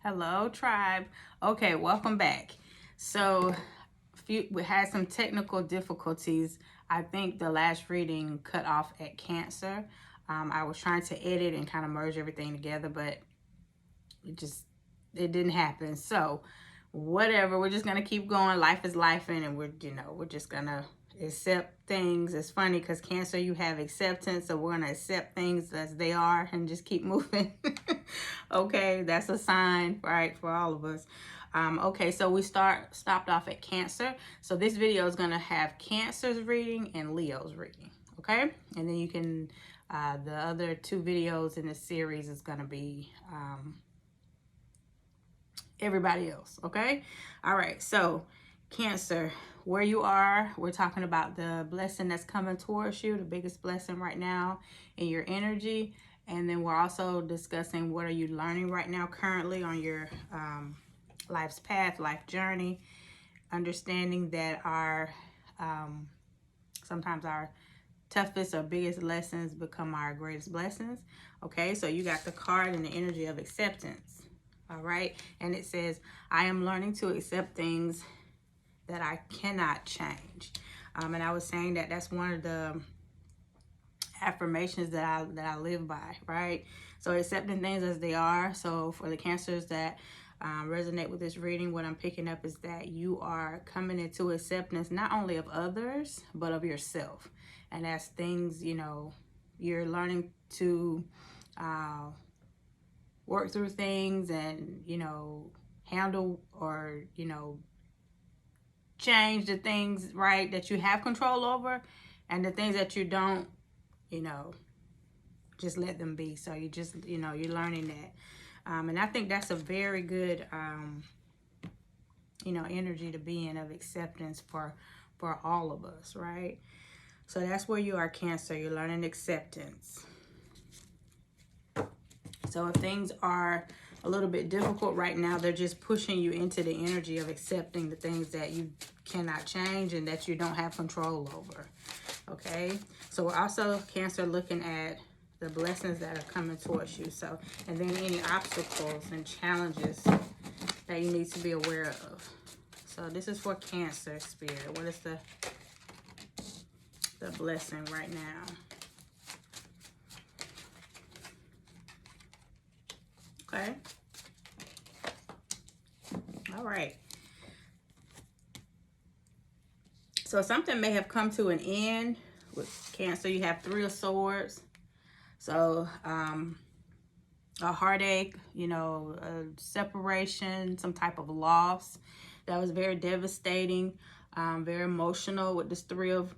Hello, tribe. Okay, welcome back. So, we had some technical difficulties. I think the last reading cut off at Cancer. I was trying to edit and kind of merge everything together, but it didn't happen. So, whatever. We're just gonna keep going. Life is life, and we're just gonna accept things. It's funny because Cancer, you have acceptance, so we're gonna accept things as they are and just keep moving. Okay, that's a sign, right, for all of us. Okay, so we stopped off at Cancer. So this video is gonna have Cancer's reading and Leo's reading. Okay, and then you can the other two videos in the series is gonna be everybody else. Okay, all right. So Cancer, where you are, we're talking about the blessing that's coming towards you, the biggest blessing right now in your energy. And then we're also discussing what are you learning right now currently on your life's path, life journey, understanding that our sometimes our toughest or biggest lessons become our greatest blessings. Okay, so you got the card and the energy of acceptance. All right, and it says, I am learning to accept things that I cannot change. And I was saying that that's one of the affirmations that I live by, right? So accepting things as they are. So for the Cancers that resonate with this reading, what I'm picking up is that you are coming into acceptance not only of others, but of yourself. And as things, you're learning to work through things and, handle or, change the things, right, that you have control over, and the things that you don't, just let them be. So you just, you're learning that. And I think that's a very good, energy to be in, of acceptance for all of us, right? So that's where you are, Cancer. You're learning acceptance. So if things are a little bit difficult right now, they're just pushing you into the energy of accepting the things that you cannot change and that you don't have control over. Okay, so we're also, Cancer, looking at the blessings that are coming towards you. So, and then any obstacles and challenges that you need to be aware of. So this is for Cancer, Spirit. What is the blessing right now? Okay. All right. So something may have come to an end with Cancer. You have Three of Swords. So a heartache, a separation, some type of loss that was very devastating, very emotional with this Three of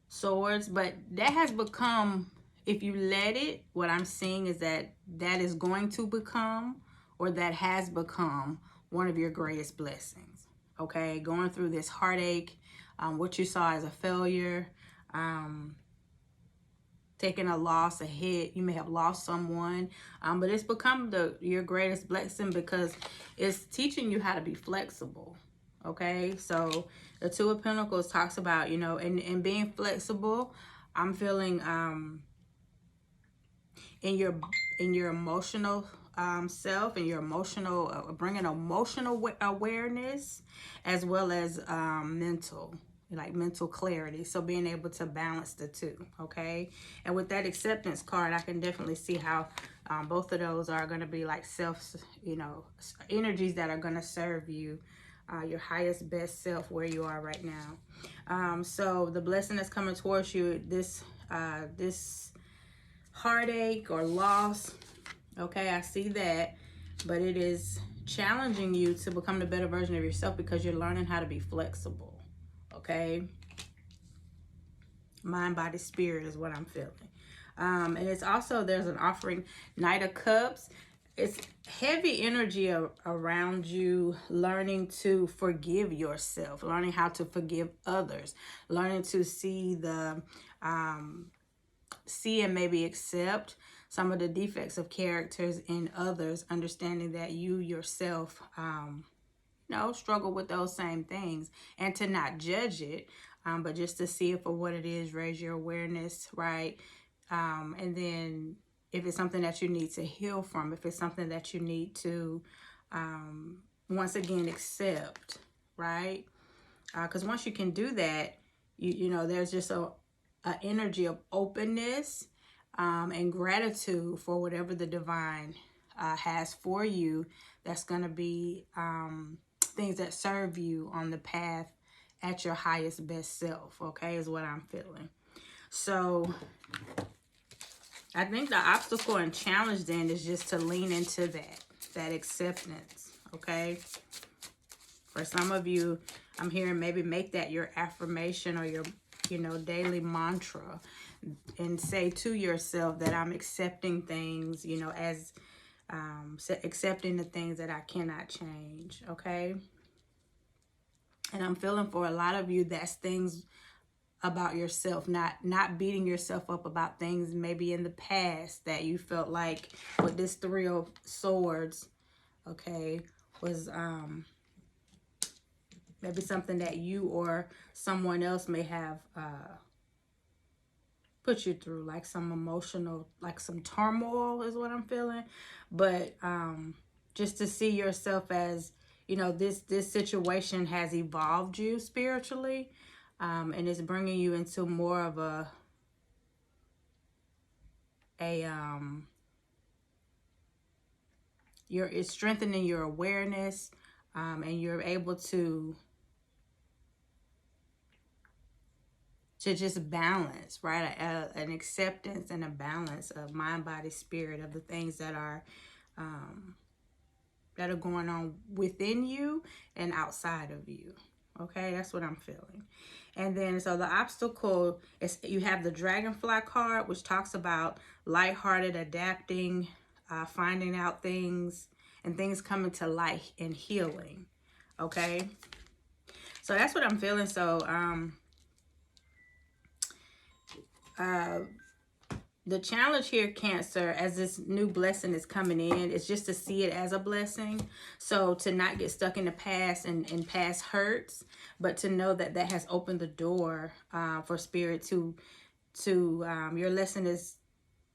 Swords. But that has become, if you let it, what I'm seeing is that is going to become, or that has become, one of your greatest blessings. Okay, going through this heartache, what you saw as a failure, taking a loss, a hit, you may have lost someone, but it's become your greatest blessing because it's teaching you how to be flexible. Okay, so the Two of Pentacles talks about, and being flexible. I'm feeling in your emotional self, and your emotional, bringing emotional awareness, as well as mental clarity. So being able to balance the two. Okay, and with that acceptance card, I can definitely see how both of those are going to be like energies that are going to serve you, your highest best self, where you are right now. So the blessing that's coming towards you, this heartache or loss, okay, I see that, but it is challenging you to become the better version of yourself because you're learning how to be flexible. Okay, mind, body, spirit is what I'm feeling. And it's also, there's an offering, Knight of Cups. It's heavy energy around you, learning to forgive yourself, learning how to forgive others, learning to see and maybe accept some of the defects of characters in others, understanding that you yourself, struggle with those same things, and to not judge it, but just to see it for what it is, raise your awareness, right? And then if it's something that you need to heal from, if it's something that you need to once again, accept, right? Because once you can do that, you know, there's just a energy of openness and gratitude for whatever the divine has for you. That's going to be things that serve you on the path at your highest best self, okay, is what I'm feeling. So I think the obstacle and challenge then is just to lean into that acceptance, okay? For some of you, I'm hearing maybe make that your affirmation or your, you know, daily mantra, and say to yourself that I'm accepting things, you know, as accepting the things that I cannot change, okay? And I'm feeling for a lot of you, that's things about yourself, not beating yourself up about things maybe in the past that you felt like with this Three of Swords, okay, was maybe something that you or someone else may have put you through, like some emotional, like some turmoil is what I'm feeling. But just to see yourself as, you know, this situation has evolved you spiritually, and it's bringing you into more of it's strengthening your awareness, and you're able to just balance, right? An acceptance and a balance of mind, body, spirit, of the things that are going on within you and outside of you. Okay, that's what I'm feeling. And then, so the obstacle is, you have the Dragonfly card, which talks about lighthearted, adapting, finding out things, and things coming to light and healing. Okay, so that's what I'm feeling. So, the challenge here, Cancer, as this new blessing is coming in, is just to see it as a blessing. So to not get stuck in the past and past hurts, but to know that that has opened the door for Spirit to your lesson is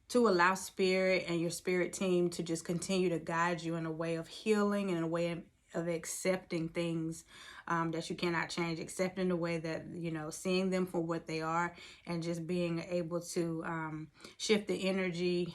to allow Spirit and your Spirit team to just continue to guide you in a way of healing and in a way of accepting things that you cannot change, accepting the way that, you know, seeing them for what they are, and just being able to shift the energy.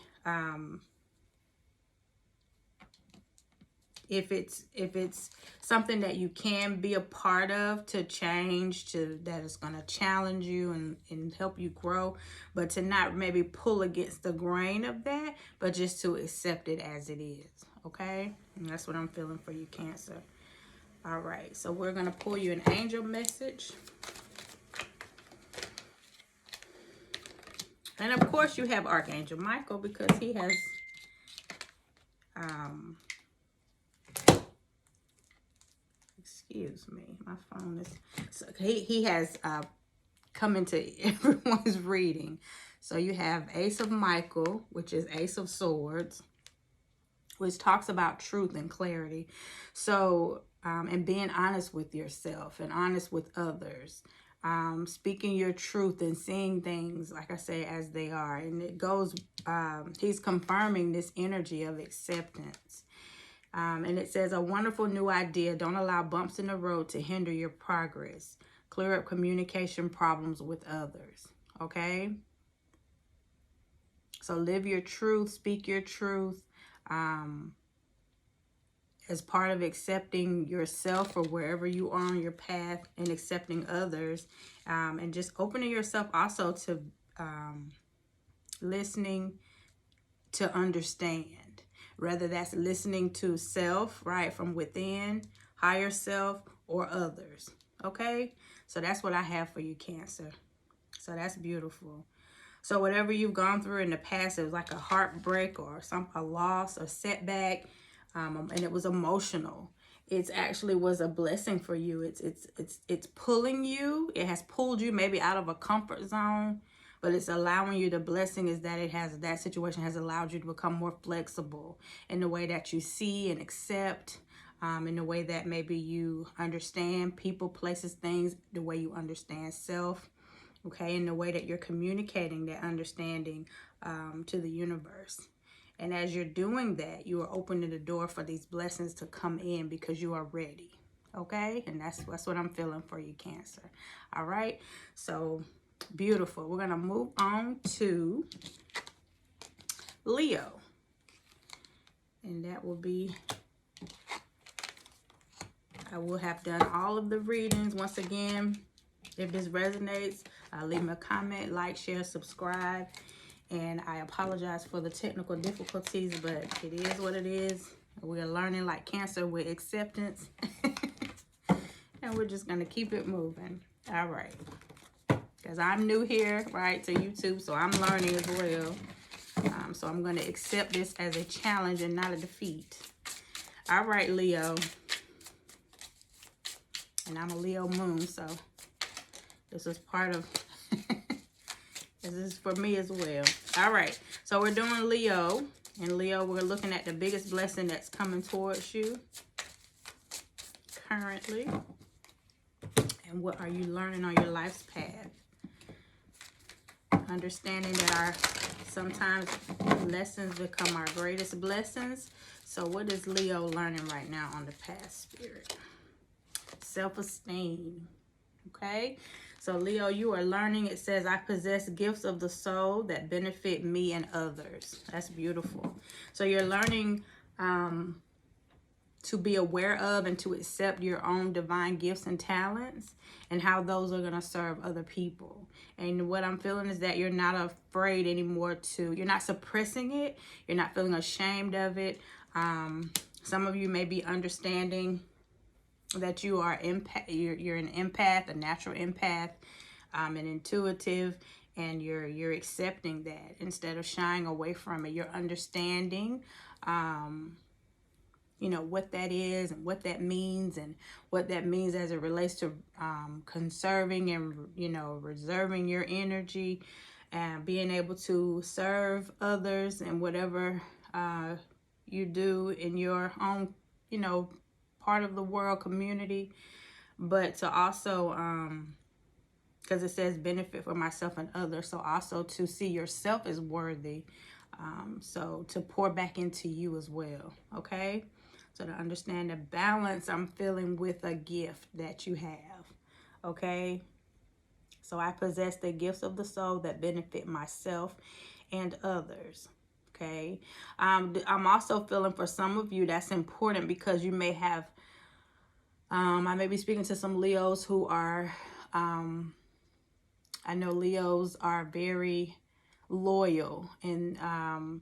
If it's something that you can be a part of, to change, to that is going to challenge you and help you grow, but to not maybe pull against the grain of that, but just to accept it as it is. Okay, and that's what I'm feeling for you, Cancer. All right, so we're going to pull you an angel message. And of course you have Archangel Michael, because he has excuse me, my phone is, so he has come into everyone's reading. So you have Ace of Michael, which is Ace of Swords, which talks about truth and clarity. So and being honest with yourself and honest with others, speaking your truth and seeing things, like I say, as they are. And it goes, he's confirming this energy of acceptance. And it says, a wonderful new idea. Don't allow bumps in the road to hinder your progress. Clear up communication problems with others. Okay? So live your truth, speak your truth. As part of accepting yourself for wherever you are on your path, and accepting others, and just opening yourself also to listening to understand, whether that's listening to self, right, from within, higher self, or others. Okay, so that's what I have for you, Cancer. So that's beautiful. So whatever you've gone through in the past, it was like a heartbreak or a loss or setback, and it was emotional. It actually was a blessing for you. It's pulling you. It has pulled you maybe out of a comfort zone, but it's allowing you. The blessing is that that situation has allowed you to become more flexible in the way that you see and accept, in the way that maybe you understand people, places, things, the way you understand self. Okay, in the way that you're communicating that understanding to the universe. And as you're doing that, you are opening the door for these blessings to come in because you are ready. Okay? And that's what I'm feeling for you, Cancer. All right? So, beautiful. We're going to move on to Leo. And that will be, I will have done all of the readings. Once again, if this resonates, leave me a comment, like, share, subscribe. And I apologize for the technical difficulties, but it is what it is. We're learning like Cancer with acceptance. And we're just going to keep it moving. All right. Because I'm new here, right, to YouTube, so I'm learning as well. So I'm going to accept this as a challenge and not a defeat. All right, Leo. And I'm a Leo moon, so this is part of... This is for me as well. All right. So we're doing Leo. And Leo, we're looking at the biggest blessing that's coming towards you currently. And what are you learning on your life's path? Understanding that sometimes lessons become our greatest blessings. So what is Leo learning right now on the path, Spirit? Self-esteem. Okay. So Leo, you are learning. It says, I possess gifts of the soul that benefit me and others. That's beautiful. So you're learning to be aware of and to accept your own divine gifts and talents and how those are going to serve other people. And what I'm feeling is that you're not afraid anymore you're not suppressing it. You're not feeling ashamed of it. Some of you may be understanding that you are you're an empath, a natural empath, an intuitive, and you're accepting that instead of shying away from it. You're understanding what that is and what that means and what that means as it relates to conserving and reserving your energy and being able to serve others and whatever you do in your own part of the world, community, but to also because it says benefit for myself and others, so also to see yourself as worthy, so to pour back into you as well. Okay, so to understand the balance I'm feeling with a gift that you have. Okay, so I possess the gifts of the soul that benefit myself and others. Okay, I'm also feeling for some of you that's important because you may have I may be speaking to some Leos who are I know Leos are very loyal and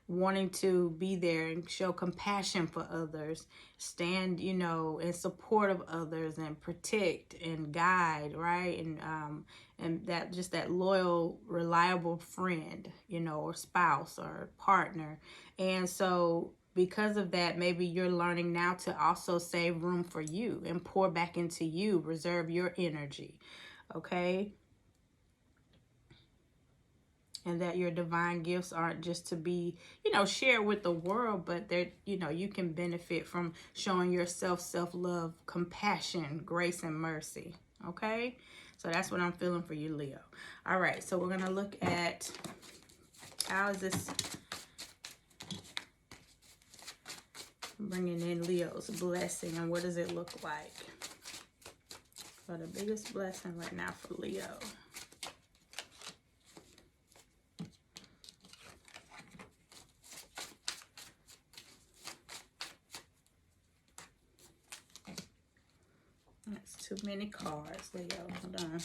wanting to be there and show compassion for others, stand in support of others and protect and guide, right? And that just that loyal, reliable friend, or spouse or partner. And so because of that, maybe you're learning now to also save room for you and pour back into you, reserve your energy. Okay? And that your divine gifts aren't just to be, shared with the world, but they're, you can benefit from showing yourself self-love, compassion, grace, and mercy. Okay? So that's what I'm feeling for you, Leo. All right, so we're going to look at how is this bringing in Leo's blessing and what does it look like for the biggest blessing right now for Leo. That's too many cards, Leo. Hold on.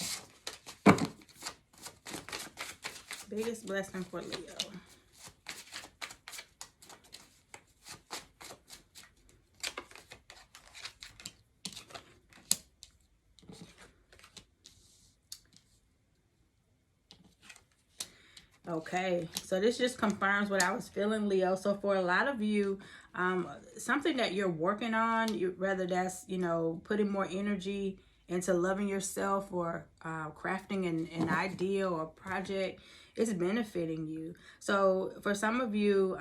Biggest blessing for Leo. Okay, so this just confirms what I was feeling, Leo. So for a lot of you, something that you're working on, whether that's, putting more energy into loving yourself or crafting an idea or a project, it's benefiting you. So for some of you,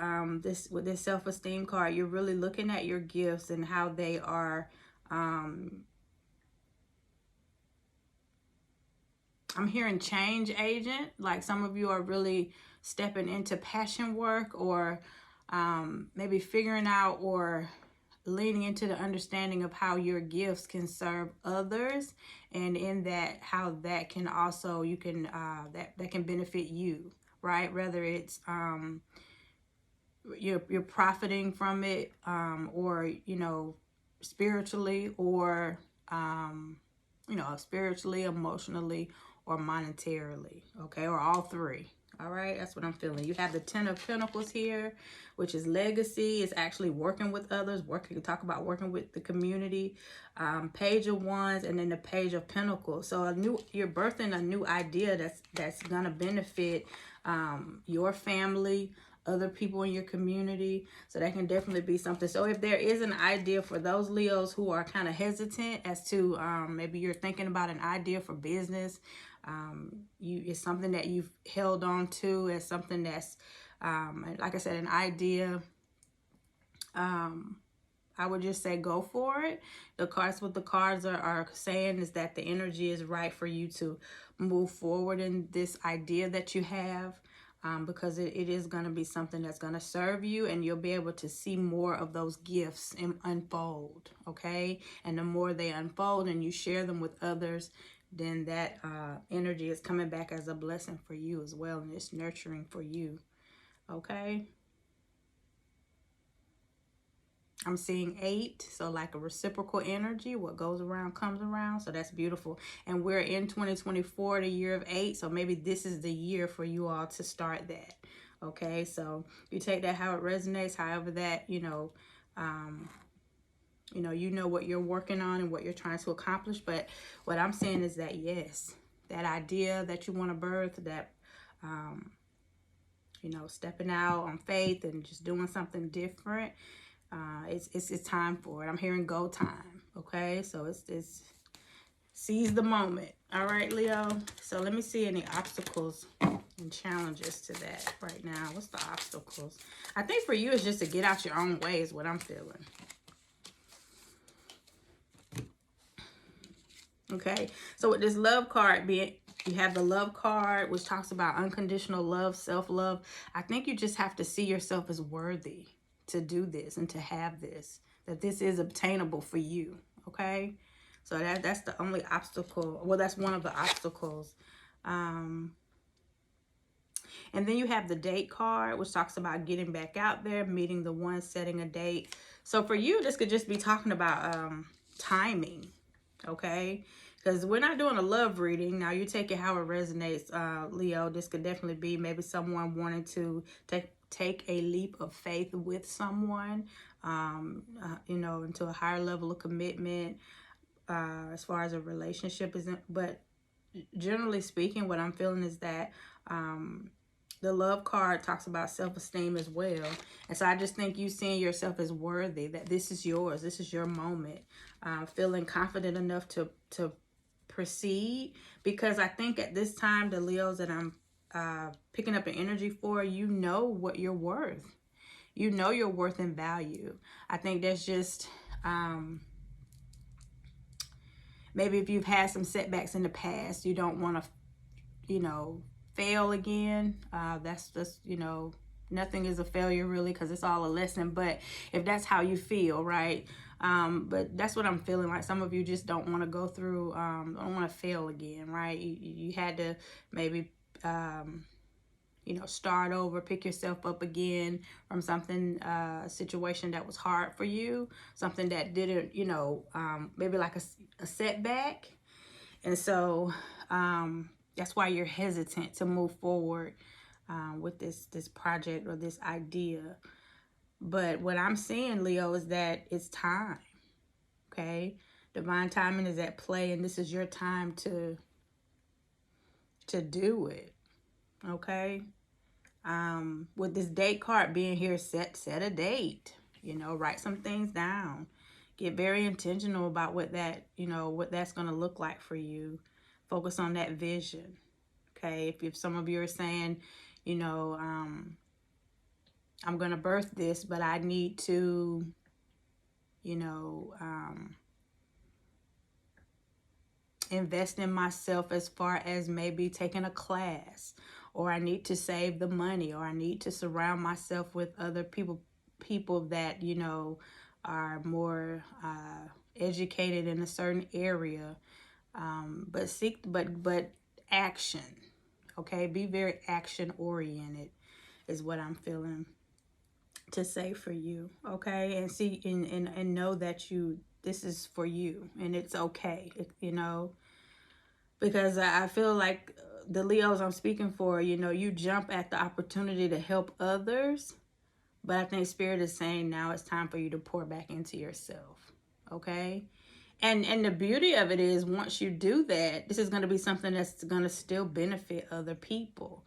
with this self-esteem card, you're really looking at your gifts and how they are I'm hearing change agent, like some of you are really stepping into passion work or maybe figuring out or leaning into the understanding of how your gifts can serve others, and in that how that can also you can that can benefit you, right? Whether it's you're profiting from it, or spiritually, or spiritually, emotionally, or monetarily, okay, or all three. All right, that's what I'm feeling. You have the Ten of Pentacles here, which is legacy. It's actually working with others, talk about working with the community. Page of Wands, and then the Page of Pentacles. So you're birthing a new idea that's gonna benefit your family, other people in your community. So that can definitely be something. So if there is an idea for those Leos who are kind of hesitant as to maybe you're thinking about an idea for business, it's something that you've held on to as something that's like I said, an idea, I would just say go for it. What the cards are saying is that the energy is right for you to move forward in this idea that you have, because it is going to be something that's going to serve you, and you'll be able to see more of those gifts unfold, okay? And the more they unfold and you share them with others, then that energy is coming back as a blessing for you as well, and it's nurturing for you, okay? I'm seeing 8, so like a reciprocal energy. What goes around comes around, so that's beautiful. And we're in 2024, the year of 8, so maybe this is the year for you all to start that, okay? So you take that how it resonates, however that, you know what you're working on and what you're trying to accomplish. But what I'm saying is that, yes, that idea that you want to birth, that stepping out on faith and just doing something different, it's time for it. I'm hearing go time, okay? So it's seize the moment. All right, Leo. So let me see any obstacles and challenges to that right now. What's the obstacles? I think for you it's just to get out your own way is what I'm feeling. Okay, so with this love card being, you have the love card, which talks about unconditional love, self-love. I think you just have to see yourself as worthy to do this and to have this, that this is obtainable for you, okay? So that's the only obstacle. Well, that's one of the obstacles. And then you have the date card, which talks about getting back out there, meeting the one, setting a date. So for you, this could just be talking about timing, okay? Because we're not doing a love reading. Now, you take it how it resonates, Leo. This could definitely be maybe someone wanting to take a leap of faith with someone, into a higher level of commitment, as far as a relationship isn't. But generally speaking, what I'm feeling is that the love card talks about self-esteem as well. And so I just think you seeing yourself as worthy, that this is yours, this is your moment, feeling confident enough to proceed. Because I think at this time, the Leos that I'm picking up an energy for, you know what you're worth. You know your worth and value. I think that's just maybe if you've had some setbacks in the past, you don't want to, fail again. That's just, nothing is a failure really, because it's all a lesson. But if that's how you feel, right? But that's what I'm feeling like. Some of you just don't want to go through, don't want to fail again, right? You had to maybe, start over, pick yourself up again from something, a situation that was hard for you, something that didn't, maybe like a setback. And so that's why you're hesitant to move forward with this project or this idea. But what I'm seeing, Leo, is that it's time, okay? Divine timing is at play, and this is your time to do it, okay? With this date card being here, set a date, write some things down. Get very intentional about what that's going to look like for you. Focus on that vision, okay? If some of you are saying, I'm going to birth this, but I need to, invest in myself as far as maybe taking a class or I need to save the money, or I need to surround myself with other people that, you know, are more educated in a certain area. But action. Okay, be very action oriented is what I'm feeling to say for you. Okay, and see and know that this is for you, and it's okay, you know, because I feel like the Leos I'm speaking for, you know, you jump at the opportunity to help others, but I think Spirit is saying now it's time for you to pour back into yourself. Okay, and the beauty of it is, once you do that, this is going to be something that's going to still benefit other people.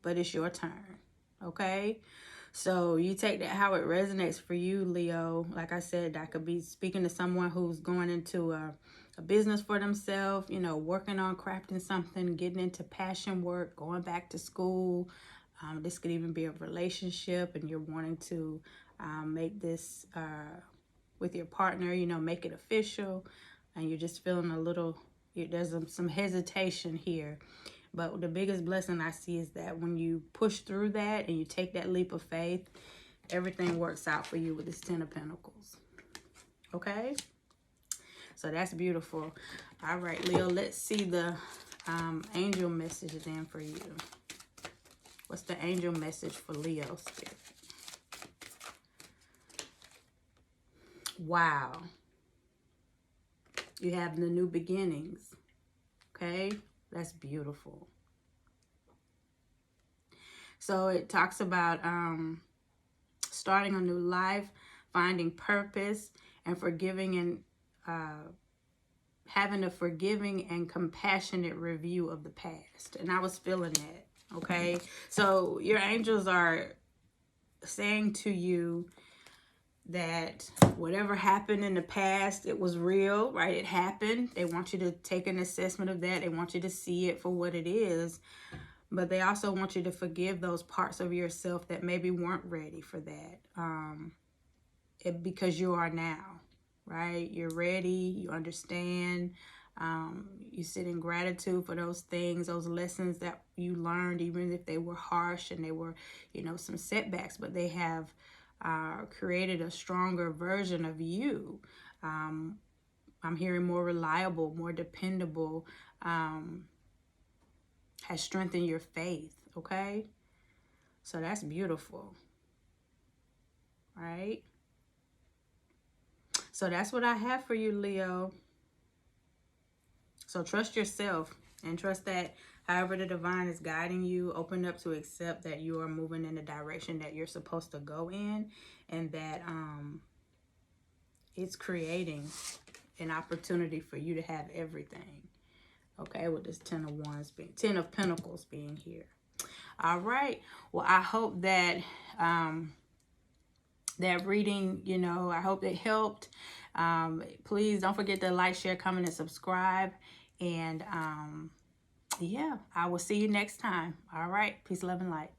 But it's your turn. Okay, so you take that how it resonates for you, Leo. Like I said, I could be speaking to someone who's going into a business for themselves, you know, working on crafting something, getting into passion work, going back to school. This could even be a relationship, and you're wanting to make this with your partner, you know, make it official, and you're just feeling a little, there's some hesitation here. But the biggest blessing I see is that when you push through that and you take that leap of faith, everything works out for you with this 10 of Pentacles. Okay? So that's beautiful. All right, Leo, let's see the angel message then for you. What's the angel message for Leo, Spirit? Wow. You have the new beginnings. Okay? That's beautiful. So it talks about starting a new life, finding purpose, and forgiving and having a forgiving and compassionate review of the past. And I was feeling that. Okay? So your angels are saying to you that whatever happened in the past, it was real, right? It happened. They want you to take an assessment of that. They want you to see it for what it is. But they also want you to forgive those parts of yourself that maybe weren't ready for that. Because you are now, right? You're ready. You understand. You sit in gratitude for those things, those lessons that you learned, even if they were harsh and they were, you know, some setbacks, but they have created a stronger version of you. I'm hearing more reliable, more dependable, has strengthened your faith. Okay, so that's beautiful, right? So that's what I have for you, Leo. So trust yourself and trust that however the divine is guiding you, open up to accept that you are moving in the direction that you're supposed to go in, and that it's creating an opportunity for you to have everything. Okay, with this 10 of Wands being 10 of Pentacles being here. All right. Well, I hope that that reading, you know, I hope it helped. Please don't forget to like, share, comment, and subscribe. And yeah, I will see you next time. All right. Peace, love, and light.